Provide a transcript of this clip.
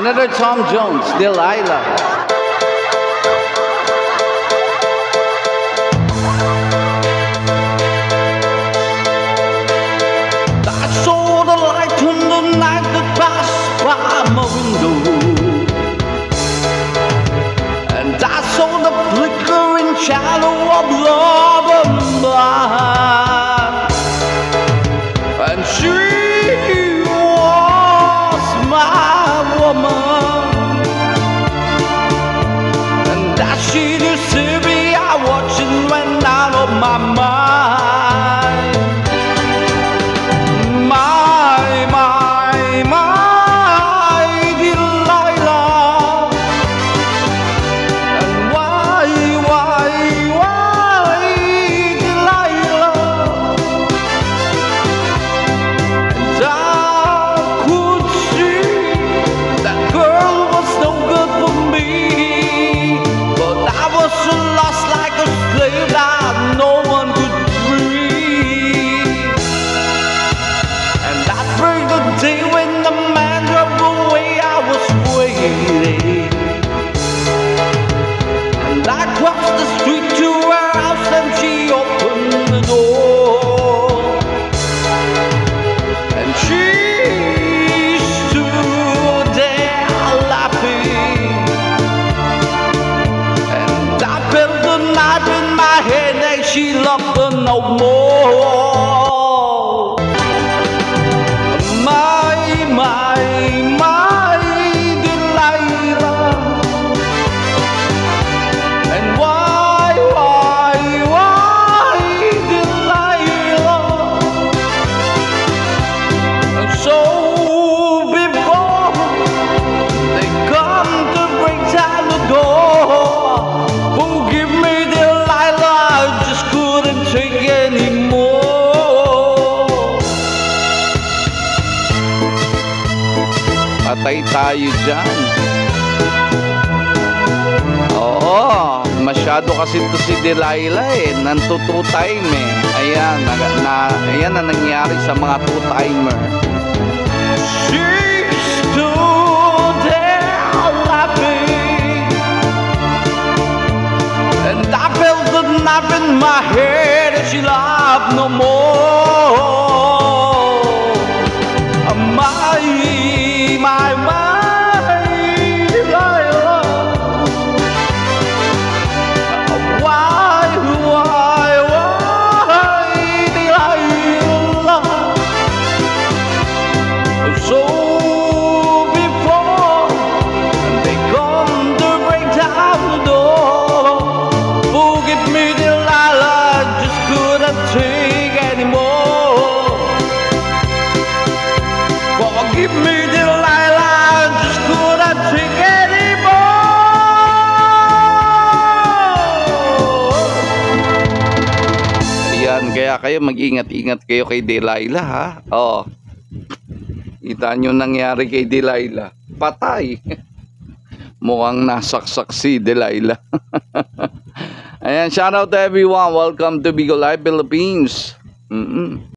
Another Tom Jones, Delilah. Night that passed by my window, and I saw the flickering shadow of love and blind, and she was my woman, and as she deceived me, I watched it went out of my mind. She loved her no more. My Delilah. And why Delilah? And so before they come to break down the door, forgive me, take anymore. Patay tayo dyan. Oo, masyado kasi ito si Delilah eh. Nantu-two-time eh. Ayan, ayan ang nangyari sa mga two-timer. She stood there laughing, and I felt the knife in my head, and she laughed no more. My Delilah. Why Delilah? So before they come to break down the door, forgive me, Delilah, just couldn't take anymore. Forgive me, Delilah, just couldn't take anymore. Ayan, kaya kayo mag-ingat-ingat kayo kay Delilah, ha? Oh. Kita nyo nangyari kay Delilah. Patay. Mukhang nasaksak si Delilah. Ayan, shout out to everyone. Welcome to Bigo Live Philippines.